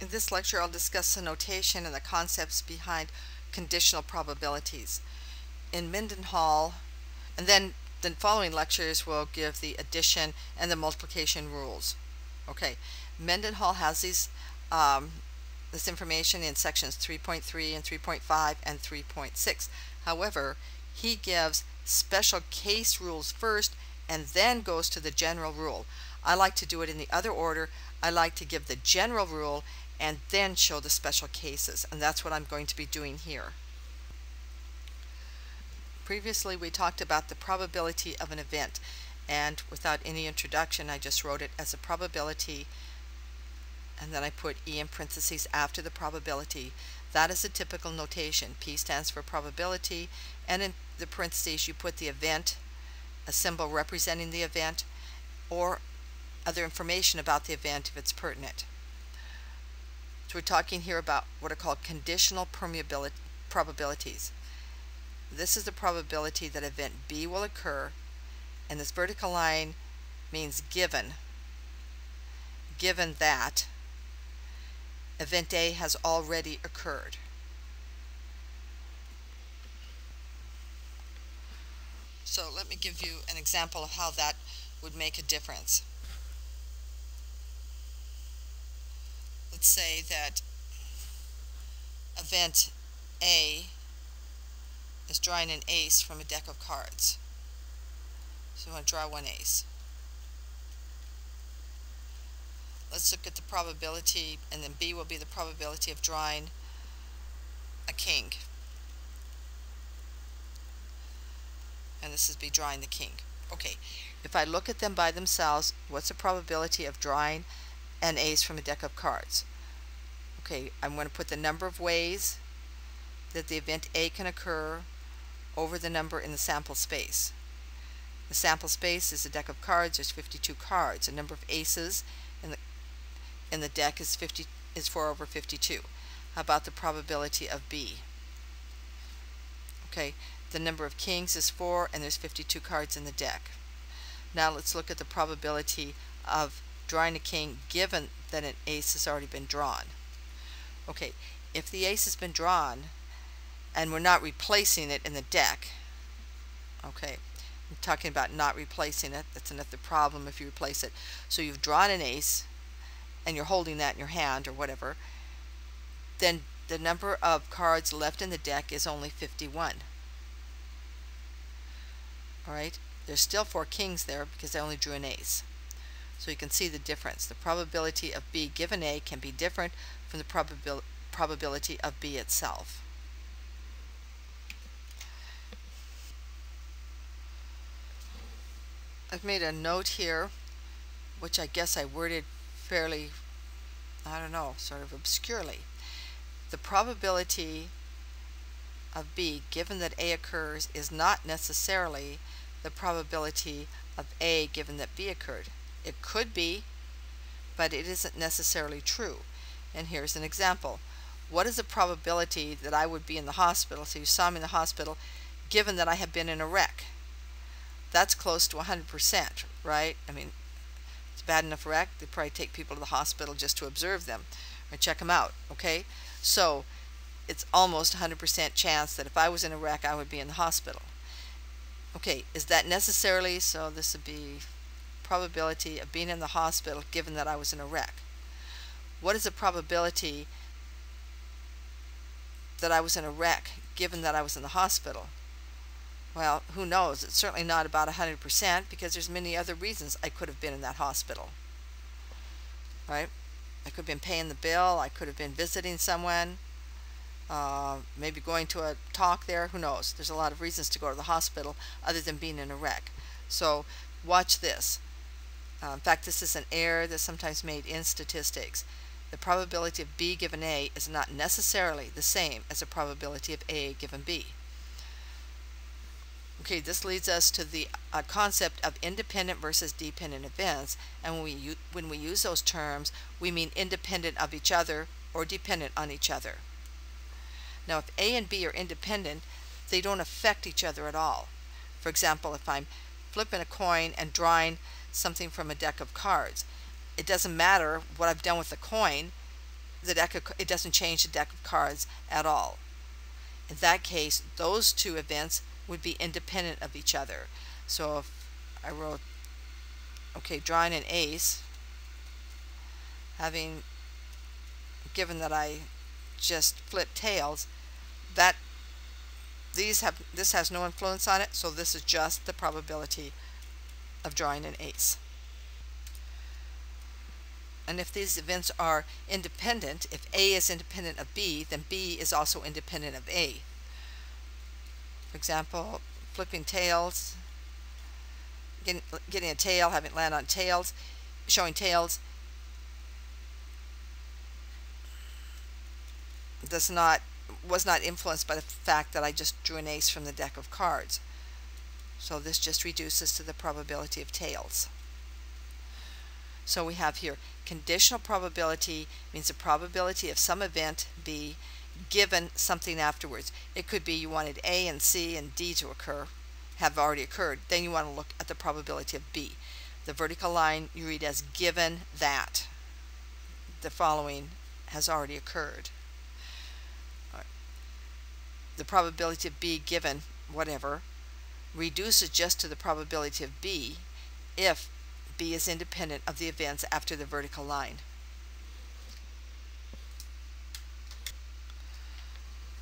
In this lecture, I'll discuss the notation and the concepts behind conditional probabilities. In Mendenhall, and then the following lectures will give the addition and the multiplication rules. Okay, Mendenhall has these this information in sections 3.3 and 3.5 and 3.6. However, he gives special case rules first and then goes to the general rule. I like to do it in the other order. I like to give the general rule and then show the special cases, and that's what I'm going to be doing here. Previously we talked about the probability of an event, and without any introduction I just wrote it as a probability, and then I put E in parentheses after the probability. That is a typical notation. P stands for probability, and in the parentheses you put the event, a symbol representing the event, or other information about the event if it's pertinent. So we're talking here about what are called conditional probabilities. This is the probability that event B will occur, and this vertical line means given that event A has already occurred. So let me give you an example of how that would make a difference. Let's say that event A is drawing an ace from a deck of cards. So I want to draw one ace. Let's look at the probability, and then B will be the probability of drawing a king. And this is B drawing the king. Okay, if I look at them by themselves, what's the probability of drawing an ace from a deck of cards? Okay, I'm going to put the number of ways that the event A can occur over the number in the sample space. The sample space is a deck of cards. There's 52 cards. The number of aces in the deck is 4 over 52. How about the probability of B? Okay, the number of kings is 4, and there's 52 cards in the deck. Now let's look at the probability of drawing a king given that an ace has already been drawn. Okay, if the ace has been drawn and we're not replacing it in the deck, okay, I'm talking about not replacing it. That's another problem if you replace it. So you've drawn an ace and you're holding that in your hand or whatever, then the number of cards left in the deck is only 51. Alright, there's still 4 kings there because I only drew an ace. So you can see the difference. The probability of B given A can be different from the probability of B itself. I've made a note here, which I guess I worded fairly, I don't know, sort of obscurely. The probability of B given that A occurs is not necessarily the probability of A given that B occurred. It could be, but it isn't necessarily true. And here's an example. What is the probability that I would be in the hospital, so you saw me in the hospital, given that I have been in a wreck? That's close to 100%, right? I mean, it's a bad enough wreck, they probably take people to the hospital just to observe them or check them out, okay? So it's almost 100% chance that if I was in a wreck, I would be in the hospital. Okay, is that necessarily, so this would be probability of being in the hospital given that I was in a wreck. What is the probability that I was in a wreck given that I was in the hospital? Well, who knows? It's certainly not about 100% because there's many other reasons I could have been in that hospital. Right? I could have been paying the bill, I could have been visiting someone, maybe going to a talk there, who knows? There's a lot of reasons to go to the hospital other than being in a wreck. So watch this. In fact, this is an error that's sometimes made in statistics. The probability of B given A is not necessarily the same as the probability of A given B. Okay, this leads us to the concept of independent versus dependent events, and when we use those terms, we mean independent of each other or dependent on each other. Now, if A and B are independent, they don't affect each other at all. For example, if I'm flipping a coin and drawing something from a deck of cards, it doesn't matter what I've done with the coin. it doesn't change the deck of cards at all. In that case, those two events would be independent of each other. So if I wrote, okay, drawing an ace, having given that I just flipped tails, that this has no influence on it, so this is just the probability of drawing an ace. And if these events are independent, if A is independent of B, then B is also independent of A. For example, flipping tails, getting a tail, having it land on tails, showing tails was not influenced by the fact that I just drew an ace from the deck of cards. So this just reduces to the probability of tails. So we have here conditional probability means the probability of some event B given something afterwards. It could be you wanted A and C and D to have already occurred. Then you want to look at the probability of B. The vertical line you read as given that the following has already occurred. The probability of B given whatever reduces just to the probability of B if B is independent of the events after the vertical line.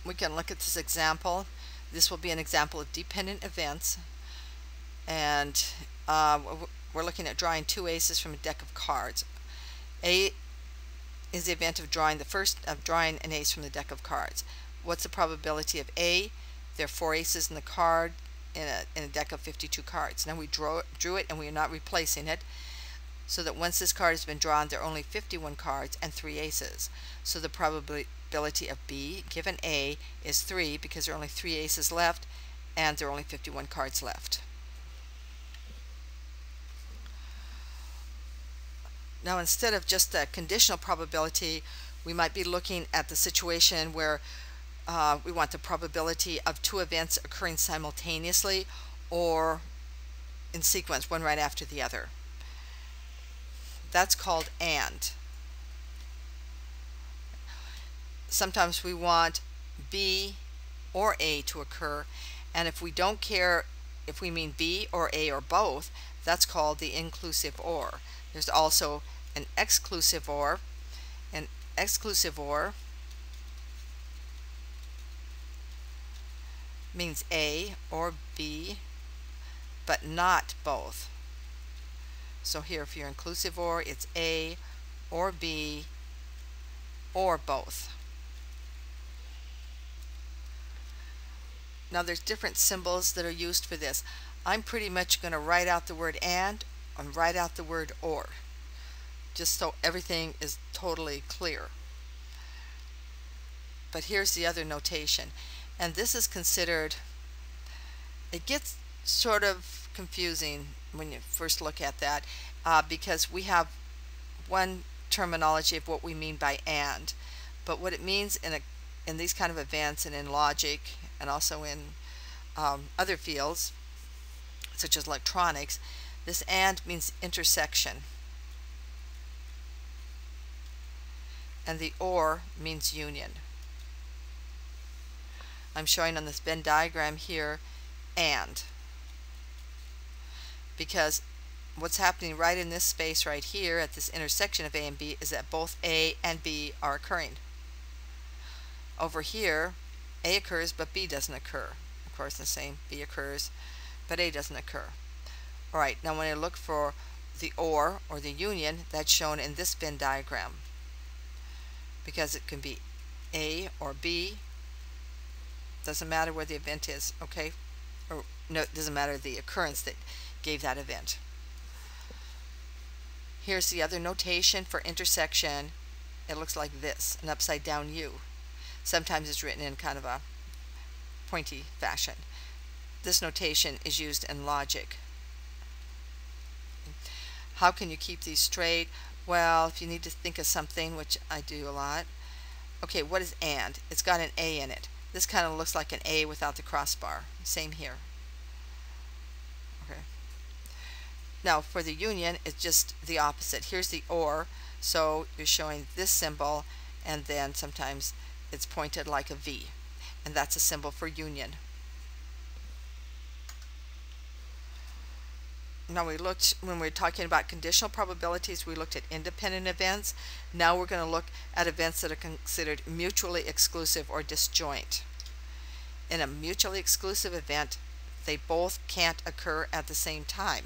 We can look at this example. This will be an example of dependent events, and we're looking at drawing two aces from a deck of cards. A is the event of drawing an ace from the deck of cards. What's the probability of A? There are 4 aces in the card in a deck of 52 cards. Now we drew it and we are not replacing it, so that once this card has been drawn there are only 51 cards and 3 aces. So the probability of B given A is 3 because there are only 3 aces left and there are only 51 cards left. Now instead of just the conditional probability, we might be looking at the situation where we want the probability of 2 events occurring simultaneously or in sequence, one right after the other. That's called AND. Sometimes we want B or A to occur, and if we don't care if we mean B or A or both, that's called the inclusive OR. There's also an exclusive OR. An exclusive OR means A or B, but not both. So here, if you're inclusive OR, it's A or B or both. Now there's different symbols that are used for this. I'm pretty much going to write out the word AND and write out the word OR, just so everything is totally clear. But here's the other notation. And this is considered, it gets sort of confusing when you first look at that, because we have one terminology of what we mean by AND, but what it means in these kind of events and in logic and also in other fields such as electronics, this AND means intersection, and the OR means union. I'm showing on this Venn diagram here AND, because what's happening right in this space right here at this intersection of A and B is that both A and B are occurring. Over here A occurs but B doesn't occur. Of course the same, B occurs but A doesn't occur. Alright, now when I look for the OR or the union, that's shown in this Venn diagram, because it can be A or B. Doesn't matter where the event is, okay? Or no, it doesn't matter the occurrence that gave that event. Here's the other notation for intersection. It looks like this, an upside down U. Sometimes it's written in kind of a pointy fashion. This notation is used in logic. How can you keep these straight? Well, if you need to think of something, which I do a lot. Okay, what is AND? It's got an A in it. This kind of looks like an A without the crossbar. Same here. Okay. Now for the union, it's just the opposite. Here's the OR, so you're showing this symbol, and then sometimes it's pointed like a V, and that's a symbol for union. Now we looked, when we were talking about conditional probabilities, we looked at independent events. Now we're going to look at events that are considered mutually exclusive or disjoint. In a mutually exclusive event, they both can't occur at the same time.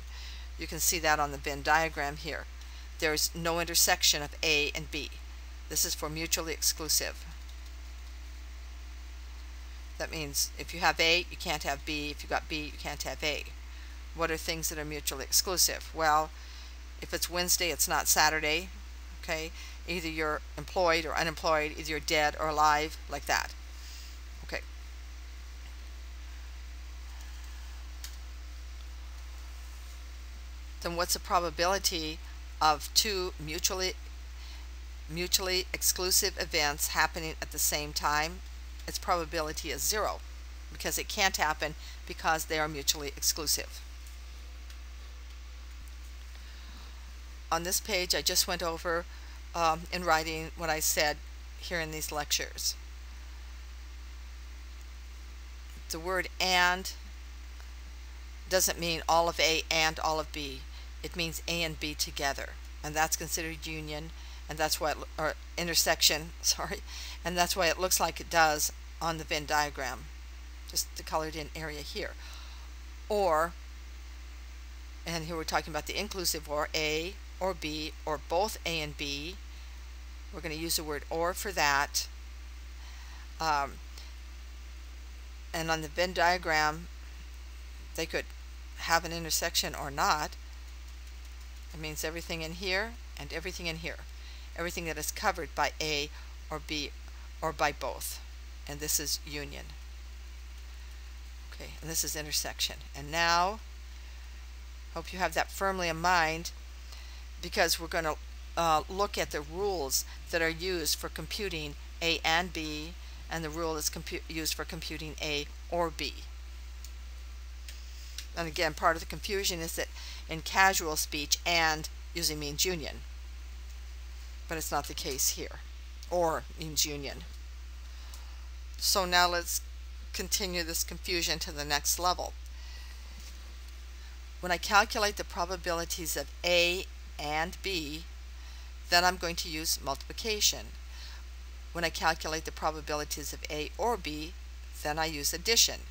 You can see that on the Venn diagram here. There's no intersection of A and B. This is for mutually exclusive. That means if you have A, you can't have B. If you got B, you can't have A. What are things that are mutually exclusive? Well, if it's Wednesday, it's not Saturday. Okay, either you're employed or unemployed, either you're dead or alive, like that. Okay. Then what's the probability of two mutually exclusive events happening at the same time? Its probability is 0, because it can't happen because they are mutually exclusive. On this page, I just went over in writing what I said here in these lectures. The word "and" doesn't mean all of A and all of B. It means A and B together, and that's considered union, and that's why or intersection, sorry, and that's why it looks like it does on the Venn diagram, just the colored in area here. Or, and here we're talking about the inclusive or A or B or both A and B. We're going to use the word "or" for that. And on the Venn diagram, they could have an intersection or not. It means everything in here and everything in here. Everything that is covered by A or B or by both. And this is union. Okay, and this is intersection. And now, hope you have that firmly in mind, because we're going to look at the rules that are used for computing A and B, and the rule is used for computing A or B. And again, part of the confusion is that in casual speech, "and" usually means union, but it's not the case here. "Or" means union. So now let's continue this confusion to the next level. When I calculate the probabilities of A and B, then I'm going to use multiplication. When I calculate the probabilities of A or B, then I use addition.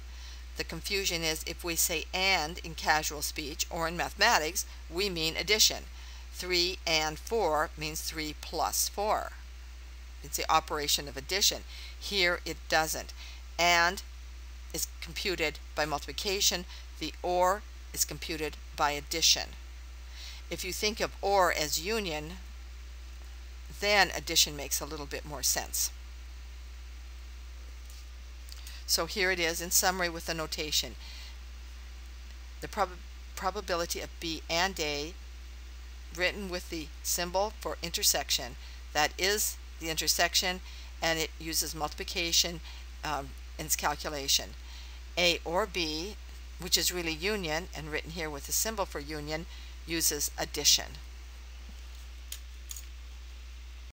The confusion is if we say "and" in casual speech or in mathematics, we mean addition. 3 and 4 means 3 plus 4. It's the operation of addition. Here it doesn't. "And" is computed by multiplication. The "or" is computed by addition. If you think of "or" as union, then addition makes a little bit more sense. So here it is in summary with the notation. The probability of B and A, written with the symbol for intersection. That is the intersection, and it uses multiplication in its calculation. A or B, which is really union, and written here with the symbol for union, uses addition.